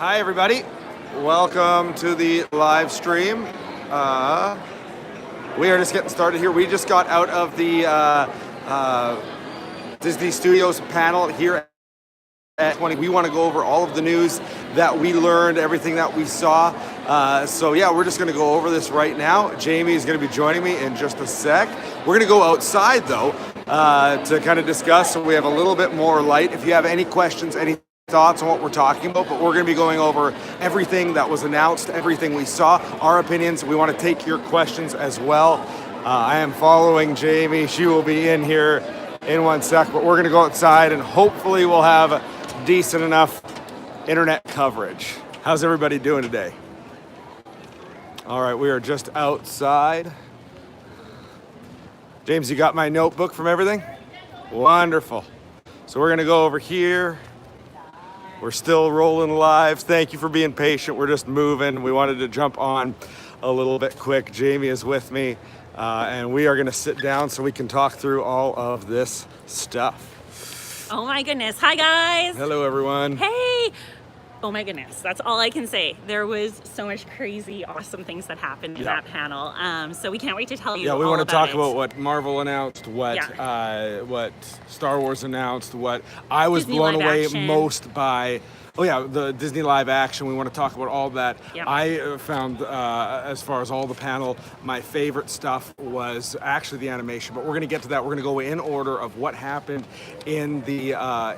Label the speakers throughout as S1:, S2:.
S1: Hi, everybody. Welcome to the live stream. We are just getting started here. We just got out of the Disney Studios panel here at 20. We want to go over all of the news that we learned, everything that we saw. So yeah, we're just going to go over this right now. Jamie is going to be joining me in just a sec. We're going to go outside though to kind of discuss, so we have a little bit more light. If you have any questions, any thoughts on what we're talking about, but we're going to be going over everything that was announced, everything we saw, our opinions. We want to take your questions as well. I am following Jamie. She will be in here in one sec, but we're going to go outside and hopefully we'll have decent enough internet coverage. How's everybody doing today? All right, we are just outside. James, you got my notebook from everything? Wonderful. So we're going to go over here. We're still rolling live. Thank you for being patient. We're just moving. We wanted to jump on a little bit quick. Jamie is with me, and we are going to sit down so we can talk through all of this stuff.
S2: Oh my goodness. Hi, guys.
S1: Hello, everyone.
S2: Hey. Oh my goodness. That's all I can say. There was so much crazy, awesome things that happened in that panel. So we can't wait to tell you all
S1: we want to talk
S2: it.
S1: about what Marvel announced, what Star Wars announced, what I was
S2: Disney
S1: blown
S2: live
S1: away
S2: action.
S1: most by. Oh yeah, the Disney live action. We want to talk about all that.
S2: Yep.
S1: I found, as far as all the panel, my favorite stuff was actually the animation. But we're going to get to that. We're going to go in order of what happened in the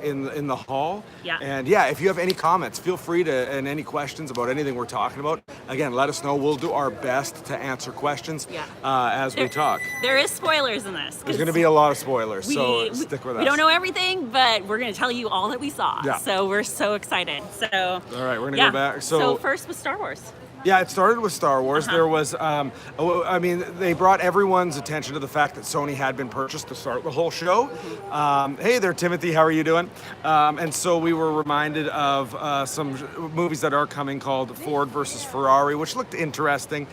S1: in the hall.
S2: Yeah.
S1: And yeah, if you have any comments, feel free to, and any questions about anything we're talking about. Again, let us know. We'll do our best to answer questions as we talk.
S2: There is spoilers in this.
S1: There's going to be a lot of spoilers, so stick with us.
S2: We don't know everything, but we're going to tell you all that we saw.
S1: Yeah.
S2: So we're so excited. So
S1: all right, we're gonna go back.
S2: So first with Star Wars.
S1: Yeah, it started with Star Wars. There was, I mean, they brought everyone's attention to the fact that Sony had been purchased to start the whole show. Hey there, Timothy, how are you doing? And so we were reminded of some movies that are coming called Ford versus Ferrari, which looked interesting.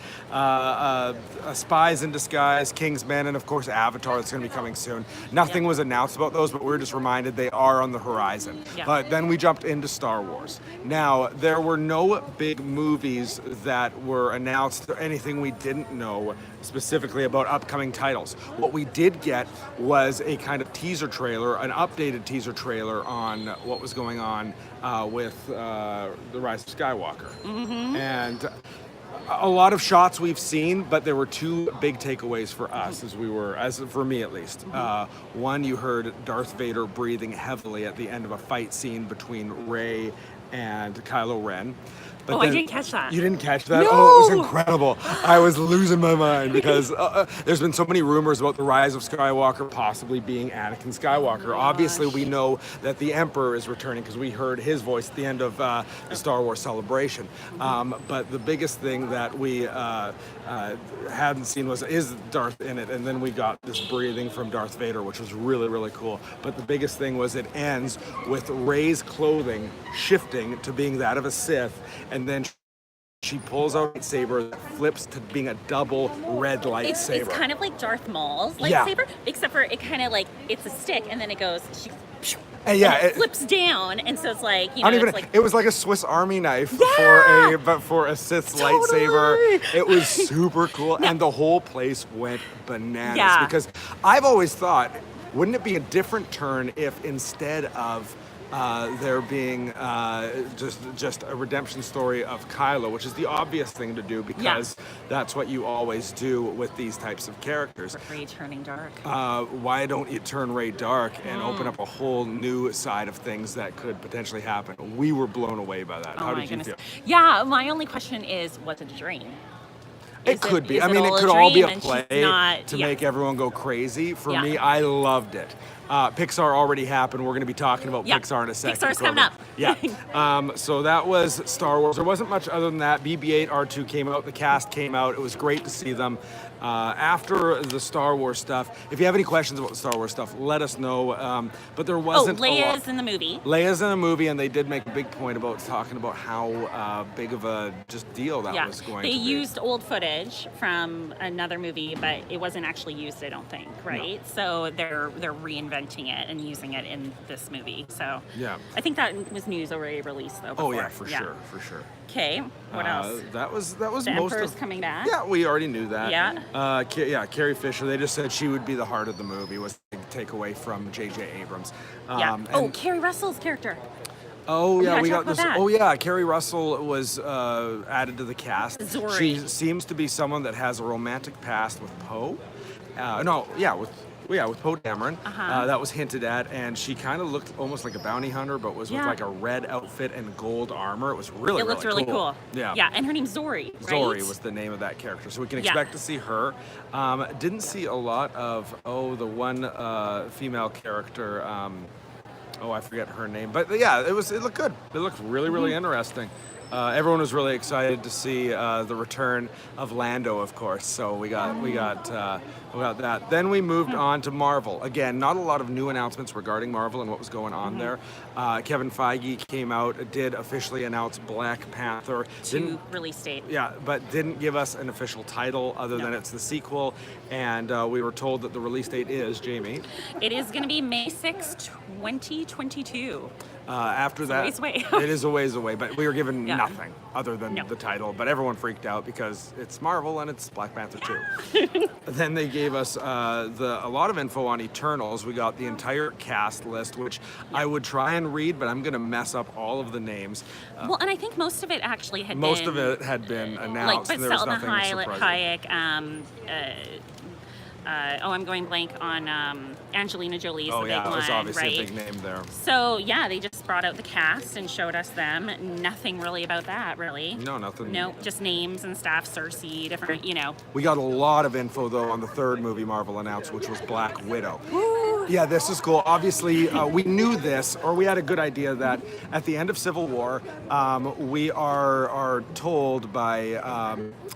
S1: Spies in Disguise, Kingsman, and of course Avatar that's going to be coming soon. Nothing was announced about those, but we were just reminded they are on the horizon.
S2: Yeah.
S1: But then we jumped into Star Wars. Now, there were no big movies that were announced or anything we didn't know specifically about upcoming titles. What we did get was a kind of teaser trailer, an updated teaser trailer on what was going on with the Rise of Skywalker. And a lot of shots we've seen, but there were two big takeaways for us as for me at least. One, you heard Darth Vader breathing heavily at the end of a fight scene between Rey and Kylo Ren. But
S2: I didn't catch that.
S1: You didn't catch that?
S2: No!
S1: Oh, it was incredible. I was losing my mind because there's been so many rumors about the Rise of Skywalker possibly being Anakin Skywalker. Obviously, we know that the Emperor is returning because we heard his voice at the end of the Star Wars Celebration. But the biggest thing that we hadn't seen is Darth in it, and then we got this breathing from Darth Vader, which was really, really cool. But the biggest thing was it ends with Rey's clothing shifting to being that of a Sith, and then she pulls out a lightsaber that flips to being a double red lightsaber.
S2: It's kind of like Darth Maul's lightsaber, except for it kind of like, it's a stick, and then it goes, it flips down, and so it's like,
S1: it was like a Swiss Army knife for a Sith's lightsaber. It was super cool, and the whole place went bananas because I've always thought, wouldn't it be a different turn if instead of there being just a redemption story of Kylo, which is the obvious thing to do because that's what you always do with these types of characters.
S2: Rey turning dark.
S1: Why don't you turn Rey dark and open up a whole new side of things that could potentially happen? We were blown away by that. How did you feel?
S2: Yeah, my only question is, was it a dream?
S1: It could be. I mean, it could all be a play to make everyone go crazy. For me, I loved it. Pixar already happened. We're going to be talking about Pixar in a second.
S2: Pixar's coming up.
S1: Yeah. So that was Star Wars. There wasn't much other than that. BB-8, R2 came out. The cast came out. It was great to see them. After the Star Wars stuff, if you have any questions about the Star Wars stuff, let us know. But there wasn't
S2: Leia's in the movie.
S1: Leia's in the movie, and they did make a big point about talking about how big of a deal that was going to be.
S2: They used old footage from another movie, but it wasn't actually used, I don't think, right? No. So they're reinventing inventing it and using it in this movie. So
S1: Yeah.
S2: I think that was news already released though.
S1: Oh
S2: Before.
S1: yeah, for sure.
S2: Okay, what else?
S1: That was
S2: The
S1: most
S2: Emperor's
S1: of.
S2: coming back.
S1: Yeah, we already knew that.
S2: Yeah.
S1: Carrie Fisher. They just said she would be the heart of the movie. Was the takeaway from J.J. Abrams.
S2: Yeah. Oh,
S1: and-
S2: Carrie Russell's character.
S1: Oh yeah,
S2: Yeah,
S1: we
S2: talk
S1: got
S2: about
S1: this.
S2: that.
S1: Oh yeah, Carrie Russell was added to the cast.
S2: Zori.
S1: She seems to be someone that has a romantic past with Poe. With Poe Dameron. That was hinted at, and she kind of looked almost like a bounty hunter, but was with
S2: Yeah.
S1: like a red outfit and gold armor. It was really,
S2: It looked really cool.
S1: Yeah.
S2: Yeah, and her name's Zori. Right?
S1: Zori was the name of that character, so we can
S2: Yeah.
S1: expect to see her. Didn't see a lot of the one female character. I forget her name, but yeah, it looked good. It looked really, really interesting. Everyone was really excited to see the return of Lando, of course. So we got that. Then we moved on to Marvel. Again, not a lot of new announcements regarding Marvel and what was going on there. Kevin Feige came out, did officially announce Black Panther.
S2: To release date.
S1: Yeah, but didn't give us an official title other than it's the sequel. And we were told that the release date is, Jamie.
S2: It is going to be May 6th, 2022.
S1: After that,
S2: ways away.
S1: it is a ways away, but we were given
S2: Yeah.
S1: nothing other than
S2: No.
S1: the title. But everyone freaked out because it's Marvel and it's Black Panther 2. Then they gave us a lot of info on Eternals. We got the entire cast list, which I would try and read, but I'm going to mess up all of the names.
S2: Well, and I think most of it actually had
S1: Most
S2: been...
S1: of it had been
S2: Like,
S1: announced.
S2: but
S1: and there was
S2: Selma
S1: nothing surprising.
S2: Hayek, I'm going blank on Angelina Jolie is the big
S1: it was
S2: one,
S1: obviously
S2: right?
S1: a big name there.
S2: So yeah, they just brought out the cast and showed us them. Nothing really about that, really.
S1: No, nothing.
S2: No, just names and stuff. Cersei, different,
S1: We got a lot of info, though, on the third movie Marvel announced, which was Black Widow. Yeah, this is cool. Obviously, we knew this, or we had a good idea that at the end of Civil War, we are told by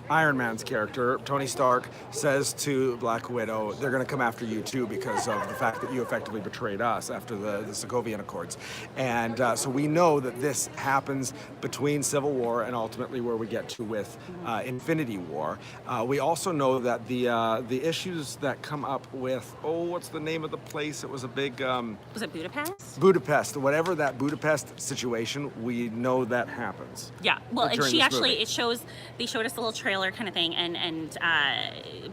S1: Iron Man's character, Tony Stark, says to Black Widow, they're going to come after you, too, because of the fact that you effectively betrayed us after the Sokovian Accords. And so we know that this happens between Civil War and ultimately where we get to with Infinity War. We also know that the issues that come up with, what's the name of the place? It was a big...
S2: Was it Budapest?
S1: Budapest. Whatever that Budapest situation, we know that happens.
S2: Yeah. Well, and
S1: during
S2: she
S1: this
S2: actually,
S1: movie.
S2: they showed us a little trailer kind of thing, and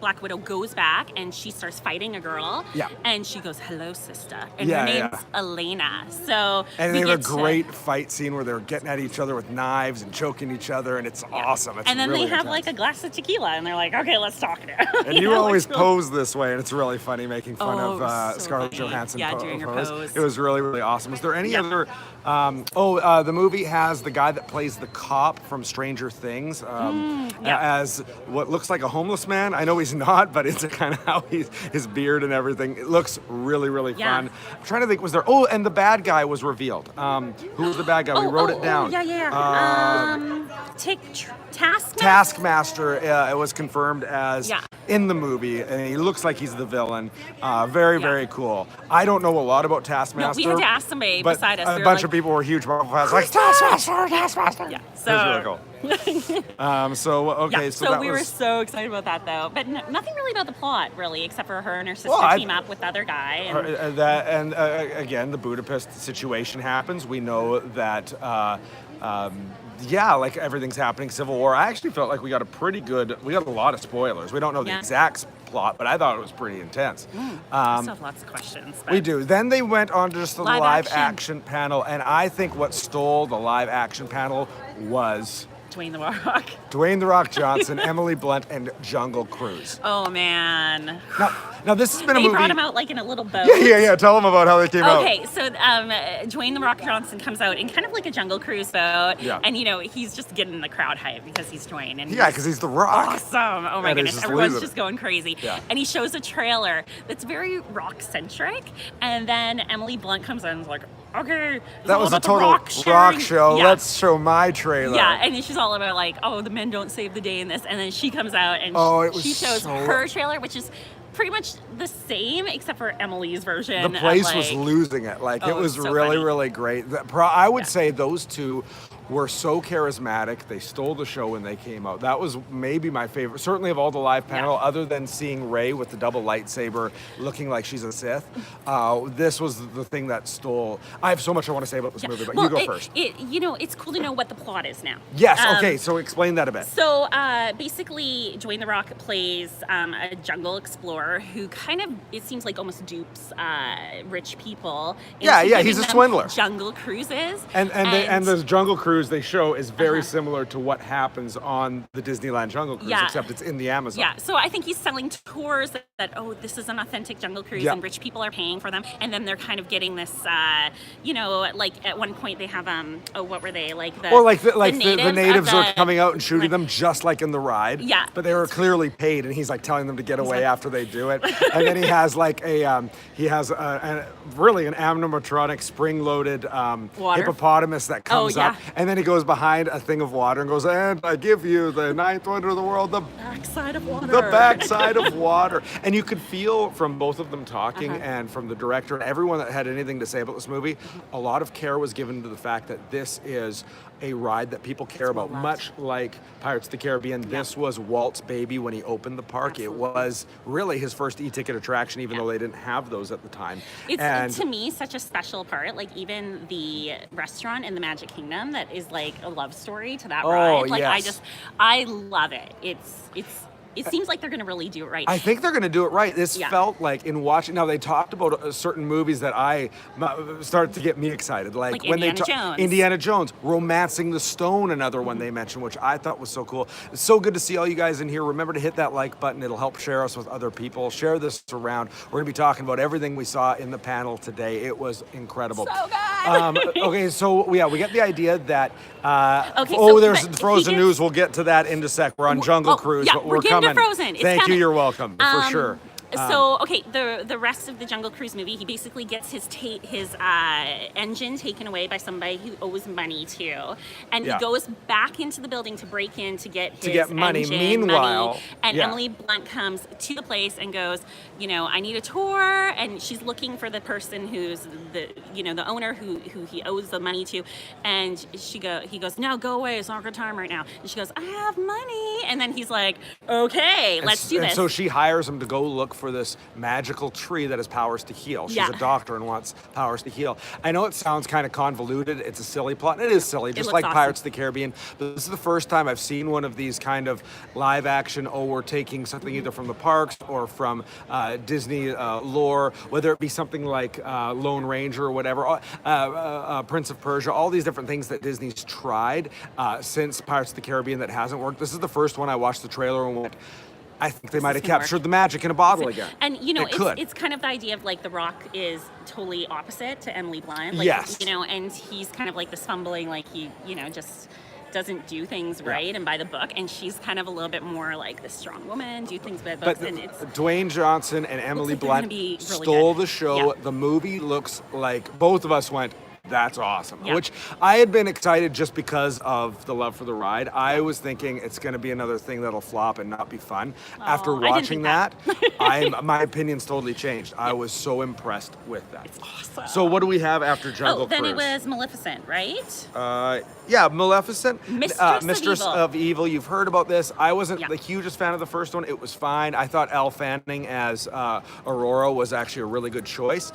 S2: Black Widow goes back and she starts fighting a girl.
S1: Yeah.
S2: And she goes, "Hello, sister," and
S1: Yeah,
S2: her name's
S1: yeah.
S2: Elena. So
S1: And
S2: we
S1: they have a
S2: get to-
S1: great fight scene where they're getting at each other with knives and choking each other, and it's awesome. It's
S2: and then
S1: really
S2: they have
S1: intense.
S2: like a glass of tequila, and they're like, "Okay, let's talk now."
S1: And you
S2: know,
S1: always
S2: like, really-
S1: pose this way, and it's really funny making fun
S2: Oh,
S1: of
S2: it was so
S1: Scarlett
S2: funny.
S1: Johansson
S2: Yeah, doing her pose.
S1: It was really, really awesome. Was there any
S2: Yeah.
S1: other... the movie has the guy that plays the cop from Stranger Things as what looks like a homeless man. I know he's not, but it's kind of how his beard and everything. It looks really, really
S2: Yeah.
S1: fun. I'm trying to think, was there... Oh, and the bad guy was revealed. Who was the bad guy? We wrote it down.
S2: Taskmaster.
S1: Taskmaster, it was confirmed as
S2: Yeah.
S1: in the movie, and he looks like he's the villain. Very cool. I don't know a lot about Taskmaster.
S2: No, we had to ask somebody
S1: but
S2: beside us.
S1: A
S2: We were
S1: bunch
S2: like,
S1: of people were huge Marvel fans, like Taskmaster.
S2: Yeah,
S1: It was really cool.
S2: So we were
S1: was...
S2: so excited about that though, but nothing really about the plot, really, except for her and her sister
S1: Well,
S2: team up with the other guy. And,
S1: Again, the Budapest situation happens. We know that, like everything's happening. Civil War. I actually felt like we got a lot of spoilers. We don't know the
S2: Yeah.
S1: exact plot, but I thought it was pretty intense.
S2: I still have lots of questions. But
S1: We do. Then they went on to just the
S2: Live
S1: live
S2: action.
S1: action panel, and I think what stole the live action panel was
S2: Dwayne The Rock.
S1: Dwayne The Rock Johnson, Emily Blunt, and Jungle Cruise.
S2: Oh man.
S1: Now this has been a
S2: They
S1: movie.
S2: brought him out like in a little boat.
S1: Yeah. Tell them about how they came out.
S2: Okay, so Dwayne The Rock Johnson comes out in kind of like a Jungle Cruise boat,
S1: Yeah.
S2: and he's just getting the crowd hype because he's Dwayne, and
S1: Yeah, because he's The Rock.
S2: awesome. Oh my
S1: And he's
S2: goodness,
S1: just
S2: everyone's
S1: losing
S2: just
S1: it.
S2: going crazy.
S1: Yeah.
S2: And he shows a trailer that's very rock centric, and then Emily Blunt comes in and is like, "Okay, it's
S1: That
S2: all
S1: was a
S2: about the
S1: total
S2: rock sharing."
S1: show.
S2: Yeah.
S1: Let's show my trailer.
S2: Yeah, and she's all about like, "Oh, the men don't save the day in this," and then she comes out and
S1: it was
S2: she shows
S1: so-
S2: her trailer, which is pretty much the same except for Emily's version.
S1: The place
S2: of,
S1: was
S2: like,
S1: losing it. Like,
S2: Oh,
S1: it was
S2: so
S1: really,
S2: funny.
S1: really great. I would
S2: Yeah.
S1: say those two were so charismatic. They stole the show when they came out. That was maybe my favorite, certainly of all the live panel, other than seeing Rey with the double lightsaber looking like she's a Sith. This was the thing that stole. I have so much I want to say about this movie, but you go first.
S2: It's cool to know what the plot is now.
S1: Yes, okay, so explain that a bit.
S2: So basically, Dwayne The Rock plays a jungle explorer who kind of, it seems like almost dupes rich people.
S1: He's a swindler.
S2: Jungle cruises.
S1: And the Jungle Cruise they show is very similar to what happens on the Disneyland Jungle Cruise, except it's in the Amazon.
S2: Yeah, so I think he's selling tours that this is an authentic jungle cruise and rich people are paying for them. And then they're kind of getting this, like at one point they have, what were they? Like the
S1: natives are coming out and shooting them just like in the ride.
S2: Yeah.
S1: But they were clearly paid, and he's like telling them to get away after they do it. And then he has like really an animatronic spring-loaded hippopotamus that comes up, and then he goes behind a thing of water and goes, and I give you the ninth wonder of the world, the
S2: backside of water.
S1: The backside of water. And you could feel from both of them talking and from the director and everyone that had anything to say about this movie, a lot of care was given to the fact that this is a ride that people care about, much like Pirates of the Caribbean. This was Walt's baby when he opened the park. Absolutely. It was really his first e-ticket attraction, even though they didn't have those at the time.
S2: It's to me such a special part. Like even the restaurant in the Magic Kingdom that is like a love story to that ride. Like I love it. It seems like they're going to really do it right.
S1: I think they're going to do it right. This felt like in watching. Now they talked about certain movies that I started to get me excited, like when Indiana Jones, Romancing the Stone, another one they mentioned, which I thought was so cool. It's so good to see all you guys in here. Remember to hit that like button. It'll help share us with other people. Share this around. We're going to be talking about everything we saw in the panel today. It was incredible.
S2: So good.
S1: Okay, so we get the idea that. There's Frozen news. We'll get to that in a sec. We're on Jungle Cruise, but we're coming.
S2: Frozen.
S1: Thank you. You're welcome, for sure.
S2: The rest of the Jungle Cruise movie, he basically gets his engine taken away by somebody who owes money to, and he goes back into the building to break in to get money.
S1: Meanwhile,
S2: Emily Blunt comes to the place and goes, I need a tour, and she's looking for the person who's the owner who he owes the money to, and he goes, no, go away, it's not good time right now, and she goes, I have money, and then he's like, okay, let's do this.
S1: And so she hires him to go look for this magical tree that has powers to heal. She's a doctor and wants powers to heal. I know it sounds kind of convoluted. It's a silly plot. It is silly, just like Pirates of the Caribbean. But this is the first time I've seen one of these kind of live action, we're taking something either from the parks or from Disney lore, whether it be something like Lone Ranger or whatever, Prince of Persia, all these different things that Disney's tried since Pirates of the Caribbean that hasn't worked. This is the first one I watched the trailer and went, I think they might have captured the magic in a bottle again.
S2: And it's kind of the idea of like The Rock is totally opposite to Emily Blunt. And he's kind of like this fumbling, like he, just doesn't do things right and by the book, and she's kind of a little bit more like the strong woman, do things by the books. And it's
S1: Dwayne Johnson and Emily Blunt stole the show. The movie looks like both of us went, that's awesome. Which I had been excited just because of the love for the ride. I was thinking it's going to be another thing that'll flop and not be fun. After watching that, my opinion's totally changed. I was so impressed with that.
S2: It's awesome.
S1: So what do we have after Jungle Cruise?
S2: Then it was Maleficent, right?
S1: Maleficent. Mistress
S2: of
S1: Evil. You've heard about this. I wasn't the hugest fan of the first one. It was fine. I thought Elle Fanning as Aurora was actually a really good choice.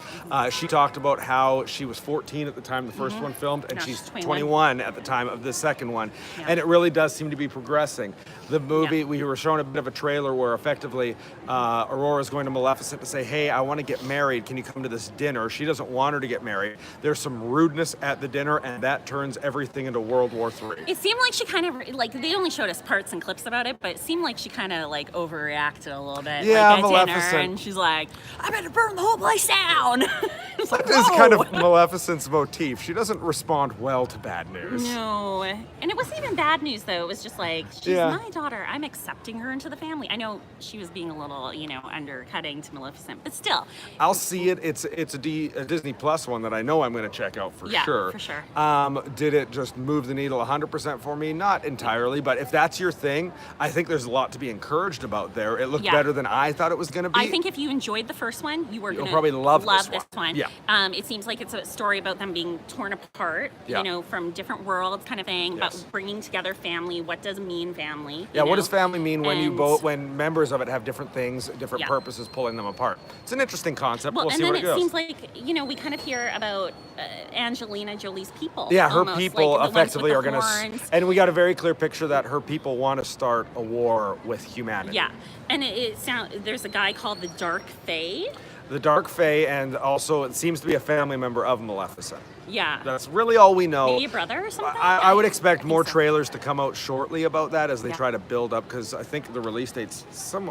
S1: She talked about how she was 14 at the time the first one filmed, and she's 21 at the time of the second one. And it really does seem to be progressing. The movie, we were shown a bit of a trailer where effectively Aurora's going to Maleficent to say, hey, I want to get married. Can you come to this dinner? She doesn't want her to get married. There's some rudeness at the dinner, and that turns everything into World War III.
S2: It seemed like she kind of, like, they only showed us parts and clips about it, but it seemed like she kind of, like, overreacted a little bit.
S1: Yeah,
S2: like, at
S1: Maleficent.
S2: dinner, and she's like, I better burn the whole place down. It's like,
S1: that is kind of Maleficent's motif. She doesn't respond well to bad news.
S2: No. And it wasn't even bad news, though. It was just like, she's my daughter. I'm accepting her into the family. I know she was being a little, undercutting to Maleficent, but still.
S1: I'll see it. It's a Disney Plus one that I know I'm going to check out for sure.
S2: Yeah, for sure.
S1: Did it just move the needle 100% for me? Not entirely, but if that's your thing, I think there's a lot to be encouraged about there. It looked better than I thought it was going to be.
S2: I think if you enjoyed the first one, you'll
S1: probably love
S2: this
S1: one.
S2: one.
S1: Yeah.
S2: It seems like it's a story about them being torn apart,
S1: Yeah.
S2: you know, from different worlds kind of thing,
S1: Yes.
S2: but bringing together family. What does mean family?
S1: Yeah,
S2: you
S1: what
S2: know?
S1: does family mean when
S2: And-
S1: when members of it have different things, different
S2: Yeah.
S1: purposes pulling them apart? It's an interesting concept.
S2: Well,
S1: We'll
S2: and
S1: see
S2: then
S1: where it
S2: it
S1: goes.
S2: seems like, you know, we kind of hear about Angelina Jolie's people.
S1: Yeah, her
S2: almost,
S1: people
S2: like the ones with
S1: effectively
S2: the
S1: are going to,
S2: horns.
S1: and we got a very clear picture that her people want to start a war with humanity.
S2: Yeah, and it sounds. There's a guy called the Dark Fae.
S1: The Dark Fae, and also it seems to be a family member of Maleficent.
S2: Yeah.
S1: That's really all we know.
S2: Maybe a brother or something?
S1: I would expect
S2: think
S1: more
S2: so.
S1: trailers to come out shortly about that as they
S2: Yeah.
S1: try to build up, because I think the release date's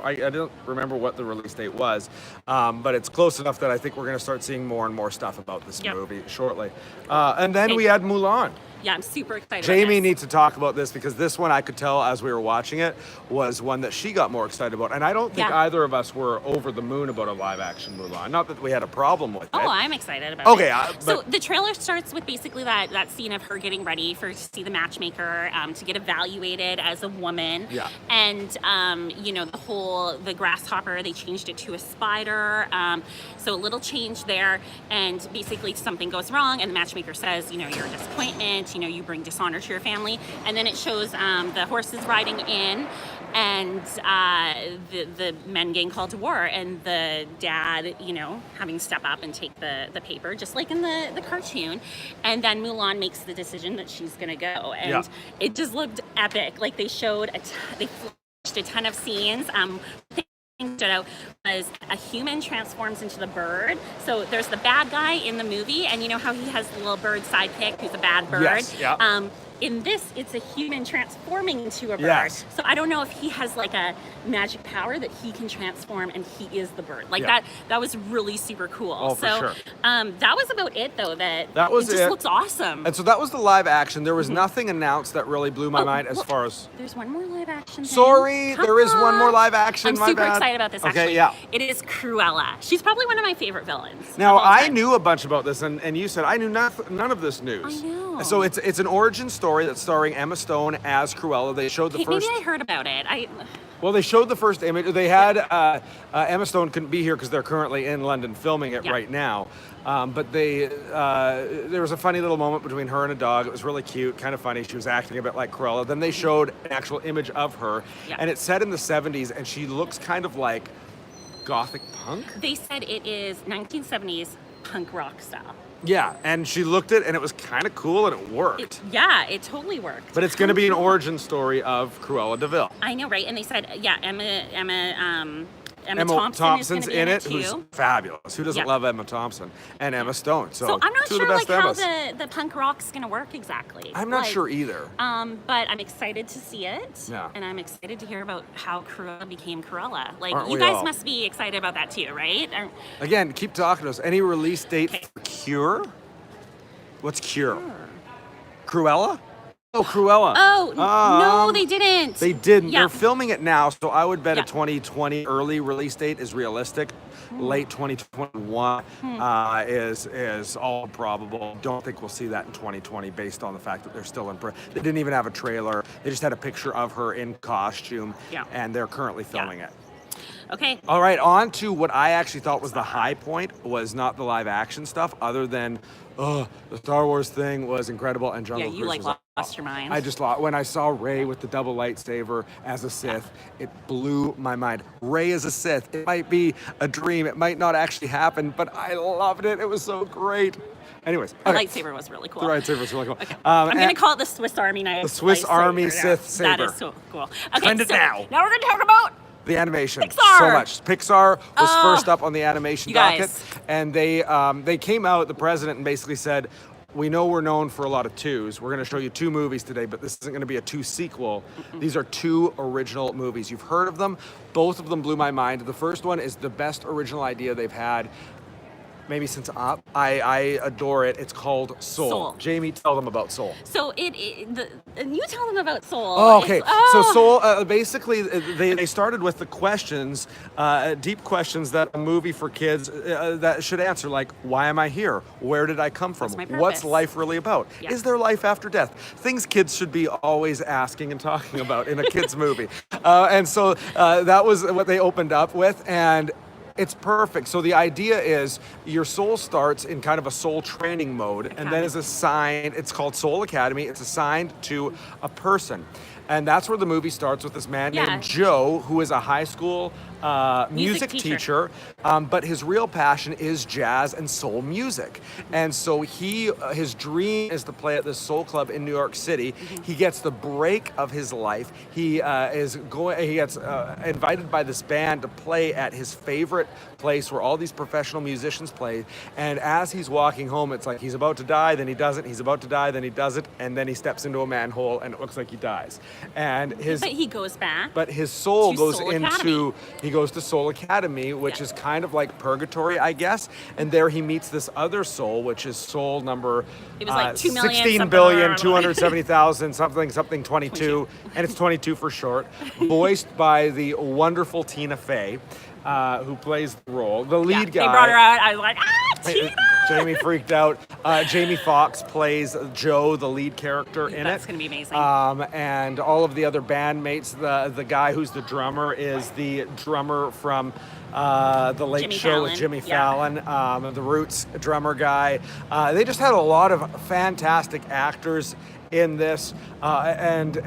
S1: I don't remember what the release date was, but it's close enough that I think we're going to start seeing more and more stuff about this
S2: Yep.
S1: movie shortly. And then
S2: Okay.
S1: we had Mulan.
S2: Yeah, I'm super excited.
S1: Jamie
S2: about this.
S1: needs to talk about this because this one I could tell as we were watching it was one that she got more excited about. And I don't think
S2: Yeah.
S1: either of us were over the moon about a live action Mulan. Not that we had a problem with it.
S2: Oh, I'm excited about
S1: Okay,
S2: it. So
S1: but-
S2: the trailer starts with basically that scene of her getting ready to see the matchmaker, to get evaluated as a woman.
S1: Yeah.
S2: And you know, the grasshopper, they changed it to a spider. So a little change there, and basically something goes wrong, and the matchmaker says, you know, you're a disappointment. You know, you bring dishonor to your family. And then it shows the horses riding in, and the men getting called to war, and the dad, you know, having to step up and take the paper, just like in the cartoon. And then Mulan makes the decision that she's gonna go, and
S1: Yeah.
S2: it just looked epic. Like they showed they flashed a ton of scenes. Thing stood out was a human transforms into the bird. So there's the bad guy in the movie, and you know how he has the little bird sidekick who's a bad bird.
S1: Yes, yeah.
S2: In this, it's a human transforming into a bird.
S1: Yes.
S2: So I don't know if he has like a magic power that he can transform and he is the bird. Like
S1: Yeah.
S2: that was really super cool.
S1: Oh, for
S2: so
S1: sure.
S2: that was about it though.
S1: That was
S2: it just
S1: it.
S2: looks awesome.
S1: And so that was the live action. There was nothing announced that really blew my mind as
S2: well,
S1: far as...
S2: There's one more live action thing.
S1: Sorry,
S2: Come
S1: there is one more
S2: on.
S1: live action,
S2: I'm
S1: my
S2: super
S1: bad.
S2: excited about this,
S1: Okay,
S2: actually.
S1: yeah.
S2: It is Cruella. She's probably one of my favorite villains.
S1: Now,
S2: of all
S1: I
S2: time.
S1: knew a bunch about this, and you said I knew none of this news.
S2: I know.
S1: So it's an origin story that's starring Emma Stone as Cruella. They showed the
S2: Okay,
S1: first...
S2: maybe I heard about it.
S1: Well, they showed the first image. They had Emma Stone couldn't be here because they're currently in London filming it
S2: Yeah.
S1: right now. But there was a funny little moment between her and a dog. It was really cute, kind of funny. She was acting a bit like Cruella. Then they showed an actual image of her,
S2: Yeah.
S1: and it's set in the 70s, and she looks kind of like gothic punk.
S2: They said it is 1970s punk rock style.
S1: Yeah, and she looked it, and it was kind of cool, and it worked.
S2: It totally worked.
S1: But it's going to be an origin story of Cruella de Vil.
S2: I know, right? And they said, yeah, Emma
S1: Emma
S2: Thompson is
S1: Thompson's
S2: going to be in it
S1: who's
S2: too.
S1: fabulous. Who doesn't
S2: Yeah.
S1: love Emma Thompson? And Emma Stone.
S2: So I'm not
S1: two of
S2: sure
S1: the
S2: like
S1: best
S2: how
S1: Emmas.
S2: the punk rock's going to work exactly.
S1: I'm not
S2: Like,
S1: sure either.
S2: But I'm excited to see it.
S1: Yeah.
S2: And I'm excited to hear about how Cruella became Cruella. Like,
S1: Aren't
S2: you
S1: we
S2: guys
S1: all?
S2: must be excited about that too, right?
S1: Again, keep talking to us. Any release date
S2: Okay.
S1: for Cure? What's Cure? Cruella? Oh, Cruella.
S2: Oh, no,
S1: Um,
S2: they didn't.
S1: They didn't.
S2: Yeah.
S1: They're filming it now, so I would bet
S2: Yeah.
S1: a 2020 early release date is realistic. Late 2021 is all probable. Don't think we'll see that in 2020 based on the fact that they're still in. They didn't even have a trailer. They just had a picture of her in costume,
S2: Yeah.
S1: and they're currently filming it.
S2: Okay.
S1: All right, on to what I actually thought was the high point was not the live action stuff, other than the Star Wars thing was incredible and Jungle
S2: Yeah, you
S1: Cruise
S2: like
S1: was
S2: lost your mind.
S1: I just lost when I saw Rey with the double lightsaber as a Sith. It blew my mind. Rey as a Sith. It might be a dream. It might not actually happen, but I loved it. It was so great. Anyways,
S2: The
S1: okay.
S2: lightsaber was really cool.
S1: The lightsaber was really cool.
S2: Okay. I'm going to
S1: and-
S2: call it the Swiss Army knife.
S1: The Swiss
S2: lightsaber.
S1: Army
S2: Yeah,
S1: Sith
S2: That
S1: saber.
S2: is so cool. Okay,
S1: Trend it
S2: so
S1: now.
S2: Now we're going to talk about
S1: The animation,
S2: Pixar.
S1: so much. Pixar was first up on the animation
S2: you
S1: docket,
S2: guys.
S1: and they came out, the president, and basically said, we know we're known for a lot of twos. We're going to show you 2 movies today, but this isn't going to be a 2 sequel. These are 2 original movies. You've heard of them. Both of them blew my mind. The first one is the best original idea they've had maybe since Up. I adore it. It's called Soul.
S2: Soul.
S1: Jamie, tell them about Soul.
S2: So you tell them about Soul.
S1: Oh, okay.
S2: It's-
S1: So Soul, basically, they started with the questions, deep questions that a movie for kids that should answer, like, why am I here? Where did I come from?
S2: What's my
S1: What's
S2: purpose?
S1: life really about?
S2: Yeah.
S1: Is there life after death? Things kids should be always asking and talking about in a kid's movie. And so that was what they opened up with, and It's perfect. So the idea is your soul starts in kind of a soul training mode, and then is assigned, it's called Soul Academy, it's assigned to a person. And that's where the movie starts with this man named Joe, who is a high school music teacher, but his real passion is jazz and soul music. And so his dream is to play at this soul club in New York City. He gets the break of his life. He gets invited by this band to play at his favorite place where all these professional musicians play. And as he's walking home, it's like he's about to die, then he doesn't. He's about to die, then he doesn't, and then he steps into a manhole, and it looks like he dies. And
S2: but he goes back.
S1: But his soul goes
S2: Soul
S1: into
S2: Academy.
S1: he goes to Soul Academy, which is kind of like purgatory, I guess. And there he meets this other soul, which is soul number
S2: It was like 2 million
S1: 16,270,000 something 22, and it's 22 for short. Voiced by the wonderful Tina Fey, who plays the role. The lead guy.
S2: They brought her out. I was like, Tina!
S1: Jamie freaked out. Jamie Foxx plays Joe, the lead character in
S2: That's
S1: it.
S2: going to be amazing.
S1: And all of the other bandmates, the guy who's the drummer is the drummer from The Late
S2: Jimmy
S1: Show
S2: Fallon.
S1: with Jimmy Fallon, the Roots drummer guy. They just had a lot of fantastic actors in this, and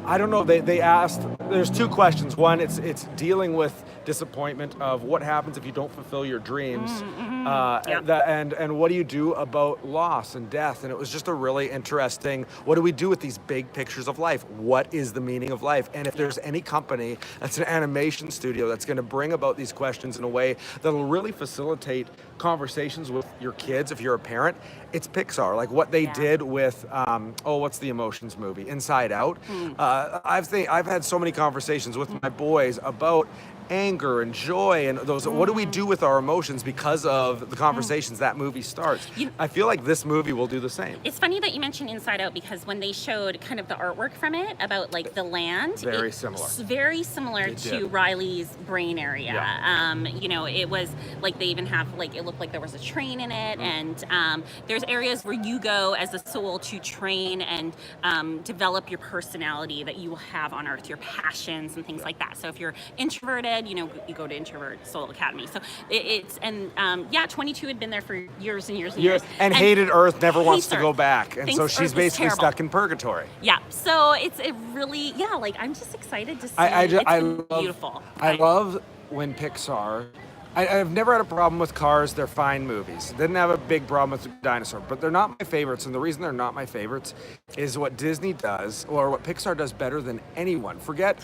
S1: I don't know. They asked. There's two questions. One, it's dealing with disappointment of what happens if you don't fulfill your dreams, and what do you do about loss and death. And it was just a really interesting. What do we do with these big pictures of life? What is the meaning of life? And if there's any company that's an animation studio that's going to bring about these questions in a way that'll really facilitate conversations with your kids, if you're a parent, it's Pixar. Like what they did with what's the emotions movie, Inside Out. I've had so many conversations with my boys about anger and joy and those. What do we do with our emotions because of the conversations that movie starts? I feel like this movie will do the same.
S2: It's funny that you mentioned Inside Out, because when they showed kind of the artwork from it about like the land,
S1: very similar
S2: to Riley's brain area. It was like they even have like, it looked like there was a train in it, and there's areas where you go as a soul to train and develop your personality that you will have on Earth, your passions and things like that. So if you're introverted, you go to Introvert Soul Academy. So it's 22 had been there for years and years and years.
S1: And hated Earth, never wants to go back. And so
S2: Thinks
S1: she's
S2: Earth is
S1: basically
S2: terrible.
S1: stuck in purgatory.
S2: Yeah. So it's a really, like I'm just excited to see. Beautiful.
S1: I love when Pixar. I've never had a problem with cars. They're fine movies. Didn't have a big problem with dinosaur, but they're not my favorites. And the reason they're not my favorites is what Disney does, or what Pixar does better than anyone. Forget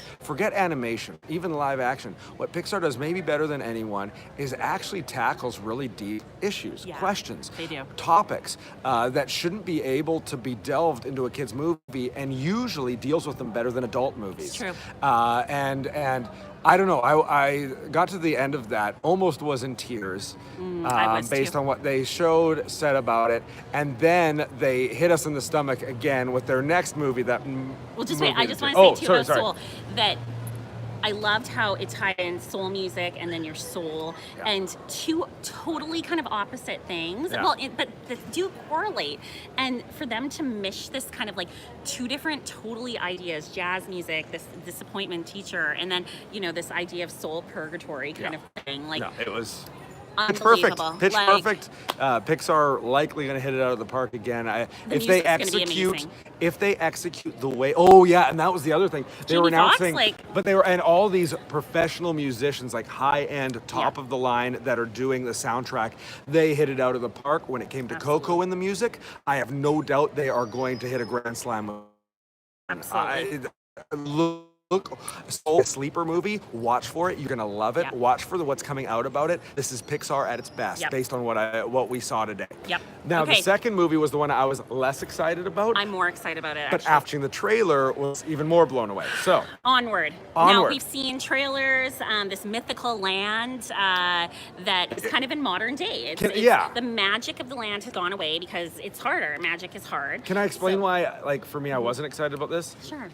S1: animation, even live action. What Pixar does maybe better than anyone is actually tackles really deep issues, questions,
S2: they do.
S1: Topics that shouldn't be able to be delved into a kid's movie, and usually deals with them better than adult movies.
S2: It's true.
S1: And I don't know. I got to the end of that, almost was in tears, based on what they said about it, and then they hit us in the stomach again with their next movie. Wait.
S2: I just want to say about Soul that I loved how it tied in soul music and then your soul, and two totally kind of opposite things.
S1: Yeah.
S2: Well, but they do correlate, and for them to mish this kind of like two different totally ideas: jazz music, this disappointment teacher, and then this idea of soul purgatory kind of thing. Like,
S1: it was. Pitch
S2: unbelievable.
S1: perfect. Pitch perfect. Pixar likely going to hit it out of the park again. If they execute the way. Oh yeah, and that was the other thing. They were announcing, and all these professional musicians, like high-end, top of the line, that are doing the soundtrack. They hit it out of the park when it came to Coco in the music. I have no doubt they are going to hit a grand slam.
S2: Absolutely.
S1: Look, Soul, sleeper movie. Watch for it. You're gonna love it. Watch for what's coming out about it. This is Pixar at its best, based on what we saw today. Now the second movie was the one I was less excited about.
S2: I'm more excited about it.
S1: But after the trailer, was even more blown away. So
S2: Onward. Now we've seen trailers. This mythical land that is kind of in modern day. The magic of the land has gone away because it's harder. Magic is hard.
S1: Can I explain why? Like for me, I wasn't excited about this.
S2: Sure.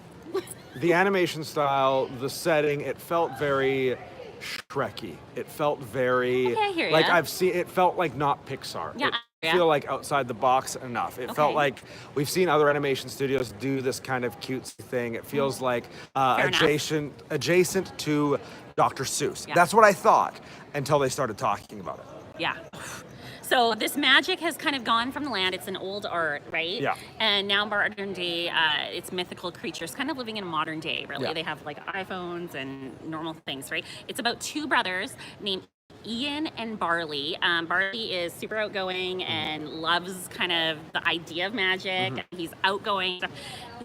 S1: The animation style, the setting, it felt very Shrekky. It felt very
S2: I hear
S1: like
S2: ya.
S1: I've seen. It felt like not Pixar.
S2: Yeah, Yeah.
S1: feel like outside the box enough. It felt
S2: Okay.
S1: like we've seen other animation studios do this kind of cutesy thing. It feels like
S2: Fair enough.
S1: adjacent to Dr. Seuss.
S2: Yeah.
S1: That's what I thought until they started talking about it.
S2: Yeah. So this magic has kind of gone from the land. It's an old art, right?
S1: Yeah.
S2: And now modern day, it's mythical creatures kind of living in a modern day, really.
S1: Yeah.
S2: They have like iPhones and normal things, right? It's about two brothers named Ian and Barley. Barley is super outgoing and loves kind of the idea of magic. He's outgoing,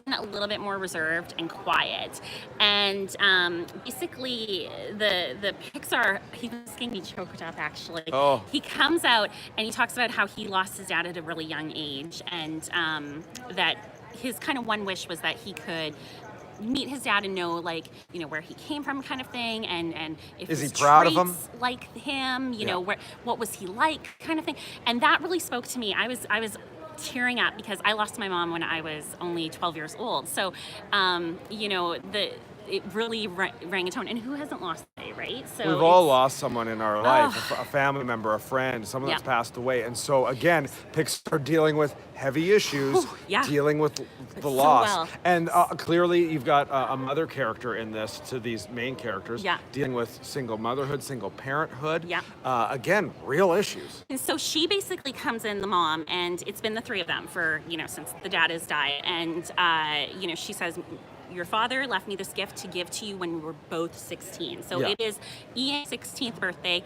S2: a little bit more reserved and quiet. And basically, the Pixar, he was getting me choked up actually.
S1: Oh.
S2: He comes out and he talks about how he lost his dad at a really young age, and that his kind of one wish was that he could meet his dad and know, like, you know, where he came from, kind of thing, and if
S1: Is he
S2: his
S1: proud of him?
S2: traits like him, you know,
S1: Yeah.
S2: what was he like, kind of thing. And that really spoke to me. I was tearing up because I lost my mom when I was only 12 years old. So, you know, it really rang a tone. And who hasn't lost a day, right? So
S1: We've all lost someone in our life, a family member, a friend, someone that's
S2: Yeah.
S1: passed away. And so again, Pixar dealing with heavy issues,
S2: Yeah.
S1: dealing with the
S2: so
S1: loss.
S2: well.
S1: And clearly you've got a mother character in this to these main characters,
S2: Yeah.
S1: dealing with single motherhood, single parenthood.
S2: Yeah.
S1: Again, real issues.
S2: And so she basically comes in, the mom, and it's been the three of them for, you know, since the dad has died. And, you know, she says, your father left me this gift to give to you when we were both 16. So
S1: Yeah.
S2: it is Ian's 16th birthday.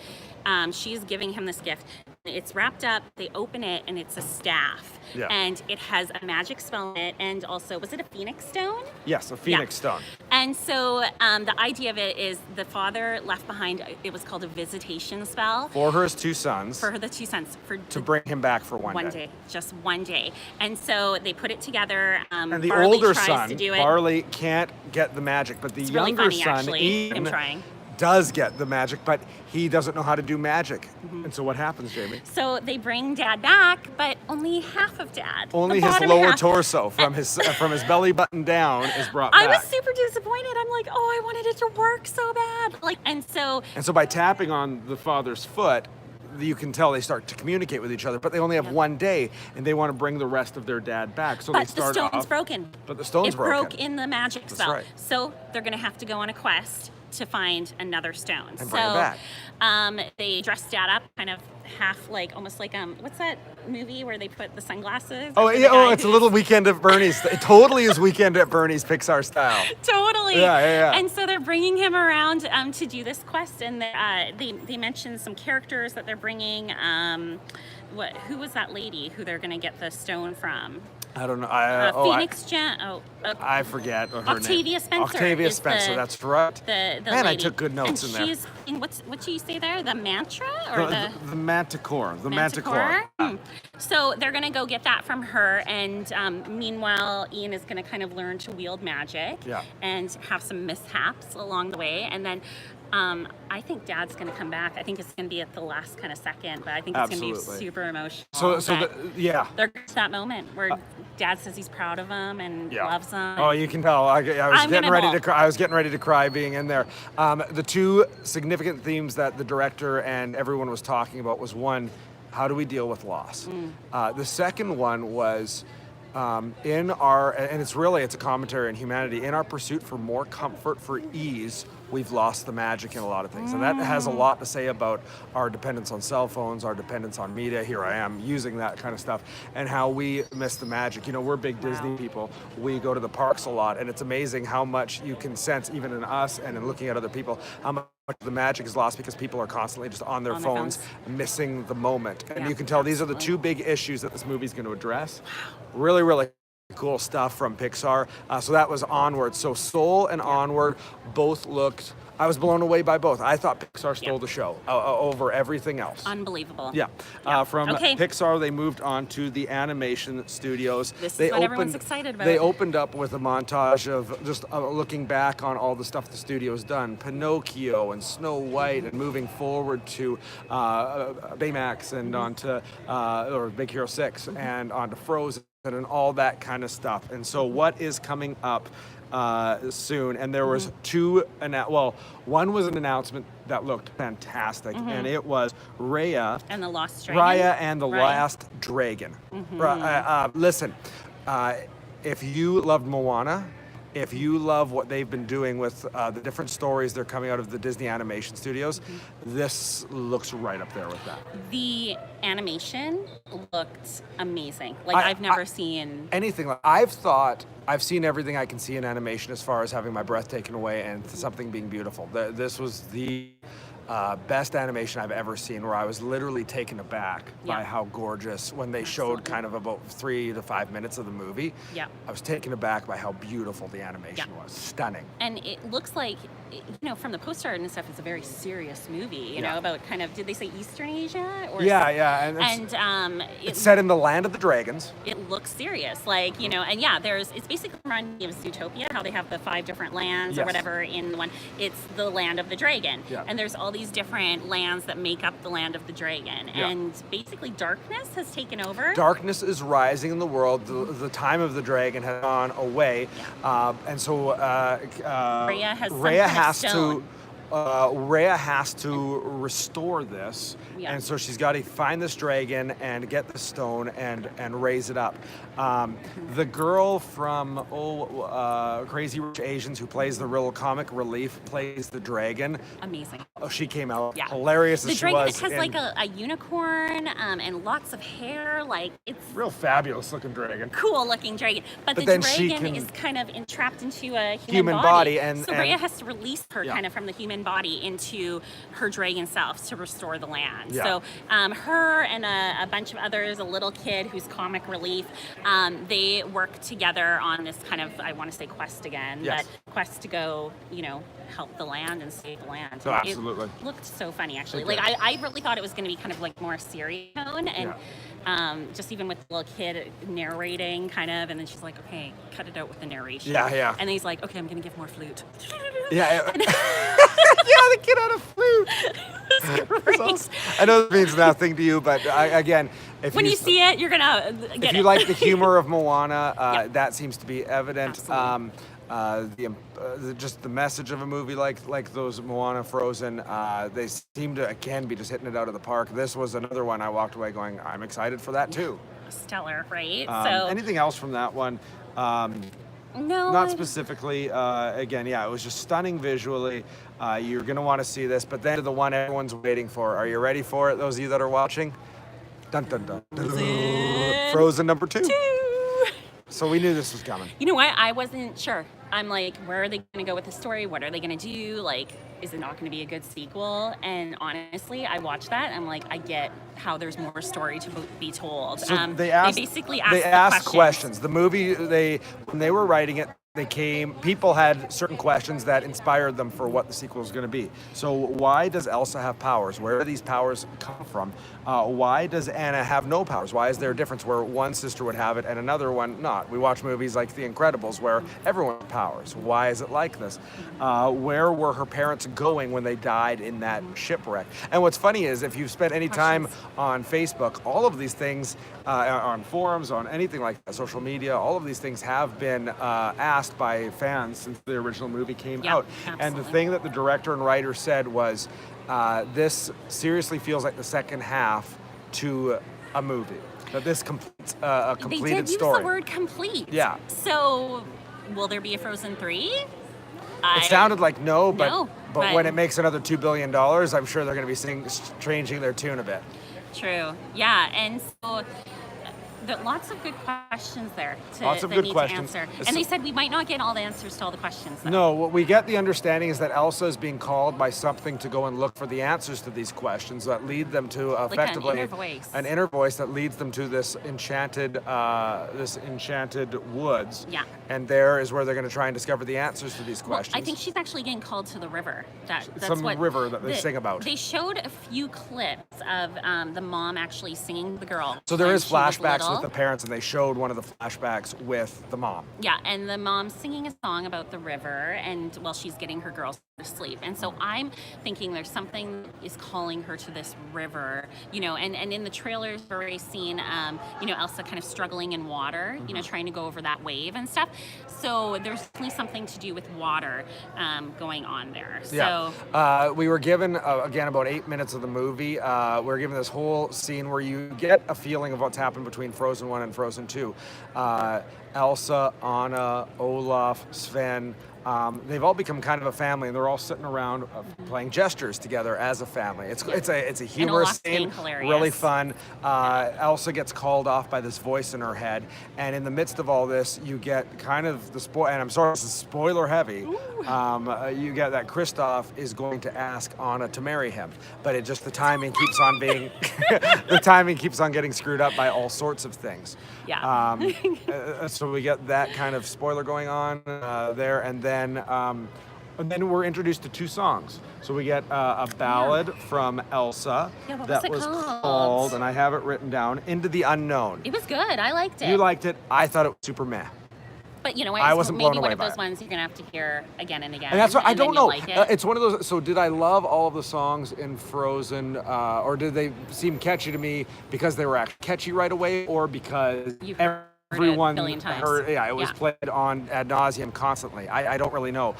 S2: She's giving him this gift. It's wrapped up, they open it, and it's a staff.
S1: Yeah.
S2: And it has a magic spell in it, and also, was it a phoenix stone?
S1: Yes, a Phoenix stone.
S2: And so the idea of it is the father left behind, it was called a visitation spell
S1: For her two sons,
S2: for the two sons.
S1: to bring him back for one
S2: day, just one day. And so they put it together.
S1: And the
S2: Barley
S1: older
S2: tries
S1: son,
S2: to do it.
S1: Barley, can't get the magic, but the
S2: It's really
S1: younger
S2: funny,
S1: son,
S2: actually,
S1: Ian,
S2: him trying.
S1: does get the magic, but he doesn't know how to do magic.
S2: Mm-hmm.
S1: And so what happens, Jamie?
S2: So they bring dad back, but only half of dad.
S1: Only
S2: The
S1: his
S2: bottom
S1: lower
S2: half.
S1: torso from his belly button down is brought
S2: I was
S1: back.
S2: super disappointed. I'm like, oh, I wanted it to work so bad. Like, and so
S1: And so by tapping on the father's foot, you can tell they start to communicate with each other, but they only have one day, and they want to bring the rest of their dad back. So they
S2: but the
S1: start
S2: stone's
S1: off.
S2: broken.
S1: But the stone's
S2: it
S1: broken.
S2: broke in the magic
S1: That's
S2: spell.
S1: right.
S2: So they're gonna have to go on a quest to find another stone.
S1: And
S2: so
S1: bring it back.
S2: They dress dad up kind of half like, almost like what's that movie where they put the sunglasses?
S1: Oh
S2: over the
S1: yeah,
S2: guy
S1: it's a
S2: who's-
S1: little Weekend at Bernie's. It totally is Weekend at Bernie's Pixar style.
S2: Totally.
S1: Yeah.
S2: And so they're bringing him around to do this quest, and they mentioned some characters that they're bringing. Who was that lady who they're going to get the stone from?
S1: I don't know.
S2: Phoenix
S1: I forget her
S2: Octavia
S1: name.
S2: Spencer
S1: Octavia
S2: is
S1: Spencer,
S2: the-
S1: that's right.
S2: The
S1: Man, I
S2: lady.
S1: took good notes
S2: and
S1: in there.
S2: she's in what do you say there? The mantra or
S1: The Manticore. The Manticore.
S2: Manticore?
S1: Yeah.
S2: So they're gonna go get that from her, and meanwhile, Ian is gonna kind of learn to wield magic
S1: Yeah.
S2: and have some mishaps along the way, and then I think Dad's gonna come back. I think it's gonna be at the last kind of second, but I think it's gonna
S1: Absolutely.
S2: be super emotional.
S1: So
S2: that
S1: yeah.
S2: there's that moment where Dad says he's proud of him and loves him.
S1: Oh, you can tell. I was
S2: I'm
S1: getting
S2: gonna
S1: ready
S2: bawl.
S1: to cry. I was getting ready to cry being in there. The two significant themes that the director and everyone was talking about was, one, how do we deal with loss? The second one was in our, and it's a commentary on humanity, in our pursuit for more comfort, for ease, we've lost the magic in a lot of things. And that has a lot to say about our dependence on cell phones, our dependence on media. Here I am using that kind of stuff, and how we miss the magic. You know, we're big Disney people. We go to the parks a lot, and it's amazing how much you can sense, even in us and in looking at other people, how much the magic is lost because people are constantly just on their phones, missing the moment. And
S2: Yeah,
S1: you can tell these are the two big issues that this movie's going to address. Really, really cool stuff from Pixar. So that was Onward. So Soul and Onward both looked, I was blown away by both. I thought Pixar stole the show over everything else.
S2: Unbelievable.
S1: Yeah. From
S2: Okay.
S1: Pixar, they moved on to the animation studios.
S2: This is what everyone's excited about.
S1: They opened up with a montage of just looking back on all the stuff the studio's done. Pinocchio and Snow White, and moving forward to Baymax and onto or Big Hero 6 and onto Frozen. and all that kind of stuff. And so what is coming up soon? And there was two, one was an announcement that looked fantastic, and it was Raya
S2: And the Lost Dragon.
S1: Raya and the Last Dragon. Listen, if you loved Moana, if you love what they've been doing with the different stories they're coming out of the Disney animation studios, this looks right up there with that.
S2: The animation looked amazing. Like I've never seen
S1: anything like. I've seen everything I can see in animation as far as having my breath taken away and something being beautiful. This was the best animation I've ever seen, where I was literally taken aback by how gorgeous, when they showed kind of about 3 to 5 minutes of the movie, I was taken aback by how beautiful the animation was. Stunning. And
S2: it looks like, from the poster art and stuff, it's a very serious movie, you know, about kind of, did they say Eastern Asia? Or
S1: And it's set in the land of the dragons.
S2: It looks serious, like, and it's basically reminding me of Zootopia, how they have the 5 different lands or whatever in the one. It's the land of the dragon. And there's all these different lands that make up the land of the dragon. And basically darkness has taken over.
S1: Darkness is rising in the world. The time of the dragon has gone away. And so Raya has to restore this, and so she's got to find this dragon and get the stone and raise it up. The girl from Crazy Rich Asians, who plays the real comic relief, plays the dragon.
S2: Amazing.
S1: Oh, she came out hilarious as she was.
S2: The dragon has like a unicorn and lots of hair. Like, it's
S1: real fabulous looking dragon.
S2: Cool looking dragon. But the dragon is kind of entrapped into a human body. And Raya has to release her kind of from the human body into her dragon self to restore the land. So her and a bunch of others, a little kid who's comic relief, they work together on this kind of, I want to say quest again, but quest to go, help the land and save the land.
S1: So absolutely.
S2: It looked so funny, actually. Like, I really thought it was going to be kind of like more serious tone, and just even with the little kid narrating kind of, and then she's like, okay, cut it out with the narration. And then he's like, okay, I'm going to give more flute.
S1: The kid had a flute. Awesome. I know it means nothing to you, but again,
S2: when you see it, you're gonna get it.
S1: If you like the humor of Moana, that seems to be evident. Just the message of a movie like those Moana, Frozen, they seem to again be just hitting it out of the park. This was another one I walked away going, I'm excited for that too.
S2: Stellar, right?
S1: So anything else from that one?
S2: No,
S1: not specifically. Again, it was just stunning visually. You're going to want to see this, but then the one everyone's waiting for. Are you ready for it, those of you that are watching? Dun, dun, dun. Frozen number 2. So we knew this was coming.
S2: You know what? I wasn't sure. I'm like, where are they going to go with the story? What are they going to do? Like, is it not going to be a good sequel? And honestly, I watched that. I'm like, I get how there's more story to be told.
S1: So they
S2: basically
S1: asked questions. The movie, when they were writing it, people had certain questions that inspired them for what the sequel is going to be. So why does Elsa have powers? Where do these powers come from? Why does Anna have no powers? Why is there a difference where one sister would have it and another one not? We watch movies like The Incredibles where everyone has powers. Why is it like this? Where were her parents going when they died in that shipwreck? And what's funny is, if you've spent any time on Facebook, all of these things, on forums, on anything like that, social media, all of these things have been asked by fans since the original movie came out.
S2: Absolutely.
S1: And the thing that the director and writer said was, this seriously feels like the second half to a movie. That this completes a completed story. They did use
S2: the word complete.
S1: Yeah.
S2: So, will there be a Frozen 3?
S1: It sounded like no, but when it makes another $2 billion, I'm sure they're going to be changing their tune a bit.
S2: True. Yeah, and so lots of good questions there to answer. And they said we might not get all the answers to all the questions, though.
S1: No, what we get the understanding is that Elsa is being called by something to go and look for the answers to these questions that lead them to effectively
S2: an
S1: inner voice that leads them to this enchanted woods.
S2: Yeah.
S1: And there is where they're going to try and discover the answers to these questions.
S2: I think she's actually getting called to the river. That's
S1: river that they sing about.
S2: They showed a few clips of the mom actually singing the girl.
S1: So there is flashbacks flashbacks with the parents, and they showed one of the flashbacks with the mom.
S2: Yeah, and the mom's singing a song about the river, and while she's getting her girls to sleep. And so I'm thinking there's something that is calling her to this river, you know, and in the trailers we've already seen, you know, Elsa kind of struggling in water, you know, trying to go over that wave and stuff. So there's definitely something to do with water going on there.
S1: Yeah.
S2: So
S1: we were given, again, about 8 minutes of the movie. We were given this whole scene where you get a feeling of what's happened between Frozen 1 and Frozen 2. Elsa, Anna, Olaf, Sven, they've all become kind of a family, and they're all sitting around playing gestures together as a family. It's a humorous scene, really fun. Elsa gets called off by this voice in her head, and in the midst of all this, you get kind of the and I'm sorry, this is spoiler heavy. You get that Christof is going to ask Anna to marry him, but the timing keeps on being the timing keeps on getting screwed up by all sorts of things.
S2: Yeah.
S1: So we get that kind of spoiler going on there, and then we're introduced to 2 songs. So we get a ballad from Elsa that was called, and I have it written down, Into the Unknown.
S2: It was good. I liked it.
S1: You liked it. I thought it was super meh.
S2: But you know,
S1: I wasn't blown
S2: maybe
S1: away
S2: one of
S1: by
S2: those
S1: it.
S2: ones you're gonna have to hear again and again.
S1: And that's what I don't know.
S2: Like it.
S1: It's one of those. So did I love all of the songs in Frozen, or did they seem catchy to me because they were actually catchy right away, or because everyone heard? Yeah, it was played on ad nauseum constantly. I don't really know.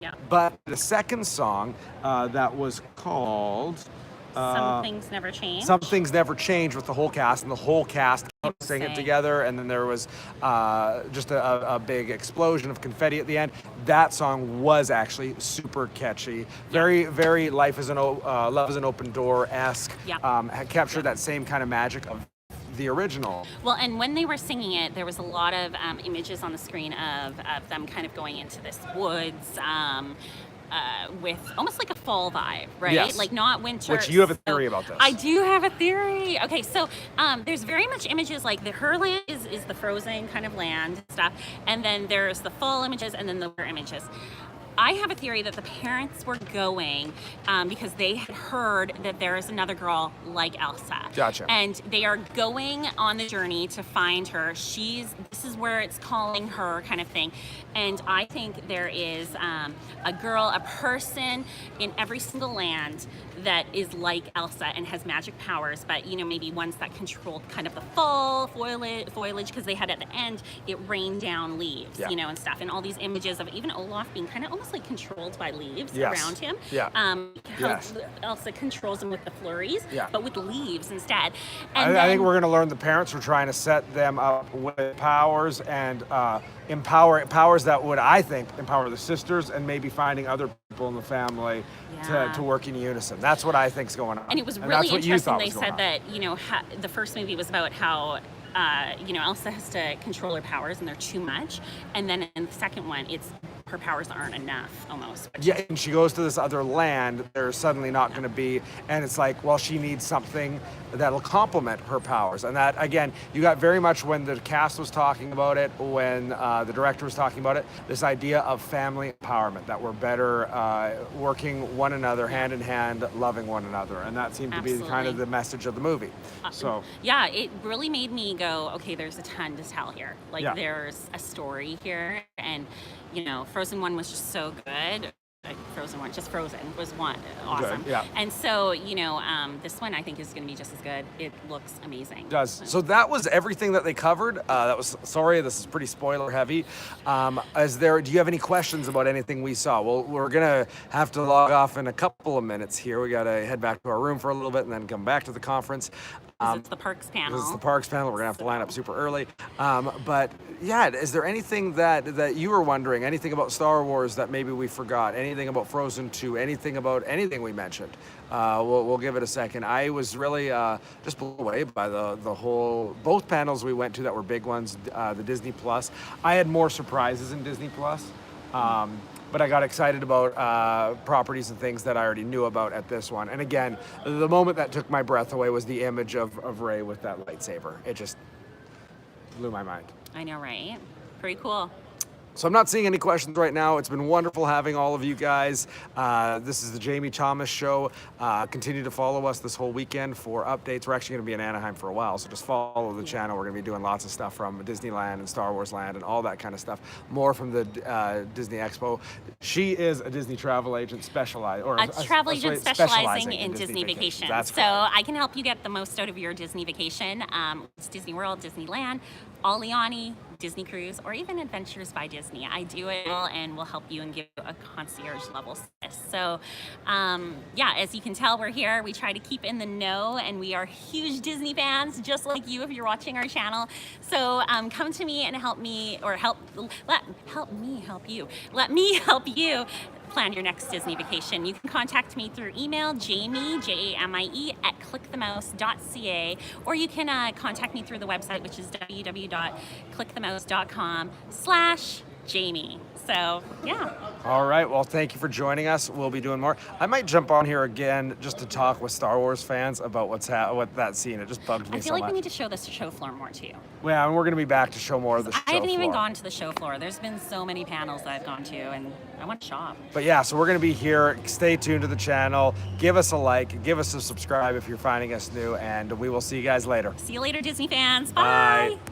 S2: Yeah.
S1: But the second song that was called
S2: Some Things Never Change.
S1: Some Things Never Change, with the whole cast, and the whole cast sang it together, and then there was just a big explosion of confetti at the end. That song was actually super catchy, very, very Love is an Open Door-esque. Had captured that same kind of magic of the original.
S2: Well, and when they were singing it, there was a lot of images on the screen of them kind of going into this woods. With almost like a fall vibe, right?
S1: Yes.
S2: Like not winter.
S1: Which you have a theory about this.
S2: I do have a theory. Okay, so there's very much images like her land is the frozen kind of land stuff, and then there's the fall images, and then the winter images. I have a theory that the parents were going because they had heard that there is another girl like Elsa.
S1: Gotcha.
S2: And they are going on the journey to find her. This is where it's calling her kind of thing. And I think there is a girl, a person in every single land that is like Elsa and has magic powers, but you know, maybe ones that controlled kind of the fall foliage, because they had at the end, it rained down leaves, you know, and stuff. And all these images of even Olaf being kind of almost like controlled by leaves around him. How Elsa controls him with the flurries, but with leaves instead. And
S1: I think we're going to learn the parents were trying to set them up with powers and powers that would, I think, empower the sisters, and maybe finding other people in the family to work in unison. That's what I think's going on.
S2: And it was really interesting. They said that, you know, the first movie was about how you know, Elsa has to control her powers and they're too much. And then in the second one, it's her powers aren't enough almost.
S1: Yeah, and she goes to this other land, they're suddenly not going to be, and it's like, well, she needs something that'll complement her powers. And that, again, you got very much when the cast was talking about it, when the director was talking about it, this idea of family empowerment, that we're better working one another, hand in hand, loving one another. And that seemed to be kind of the message of the movie. So
S2: yeah, it really made me go, okay, there's a ton to tell here. Like there's a story here, and you know, Frozen 1 was just so good. Frozen was awesome.
S1: Good, yeah.
S2: And so, you know, this one I think is going to be just as good. It looks amazing.
S1: It does. So that was everything that they covered. This is pretty spoiler heavy. Do you have any questions about anything we saw? Well, we're going to have to log off in a couple of minutes here. We got to head back to our room for a little bit and then come back to the conference.
S2: It's the parks panel.
S1: This is the parks panel. We're going to have to line up super early. But yeah, is there anything that you were wondering, anything about Star Wars that maybe we forgot, anything about Frozen 2, anything about anything we mentioned? We'll give it a second. I was really just blown away by both panels we went to that were big ones, the Disney Plus. I had more surprises in Disney Plus. But I got excited about properties and things that I already knew about at this one. And again, the moment that took my breath away was the image of Rey with that lightsaber. It just blew my mind.
S2: I know, right? Pretty cool.
S1: So I'm not seeing any questions right now. It's been wonderful having all of you guys. This is the Jamie Thomas Show. Continue to follow us this whole weekend for updates. We're actually going to be in Anaheim for a while, so just follow the channel. We're going to be doing lots of stuff from Disneyland and Star Wars Land and all that kind of stuff. More from the Disney Expo. She is a Disney travel agent
S2: travel agent specializing in Disney vacations.
S1: That's
S2: so I can help you get the most out of your Disney vacation. It's Disney World, Disneyland, Aliani, Disney Cruise, or even Adventures by Disney. I do it all and will help you and give you a concierge level service. So yeah, as you can tell, we're here. We try to keep in the know, and we are huge Disney fans, just like you if you're watching our channel. So come to me and help me, or let me help you. Let me help you plan your next Disney vacation. You can contact me through email, Jamie, Jamie, @clickthemouse.ca, or you can contact me through the website, which is www.clickthemouse.com/Jamie. So, yeah.
S1: All right. Well, thank you for joining us. We'll be doing more. I might jump on here again just to talk with Star Wars fans about what that scene. It just bugged me so much.
S2: I feel like we need to show the show floor more too.
S1: Yeah, and we're going to be back to show more of the show floor.
S2: I haven't even gone to the show floor. There's been so many panels that I've gone to, and I want to shop.
S1: But yeah, so we're going to be here. Stay tuned to the channel. Give us a like. Give us a subscribe if you're finding us new, and we will see you guys later.
S2: See you later, Disney fans. Bye.
S1: Bye.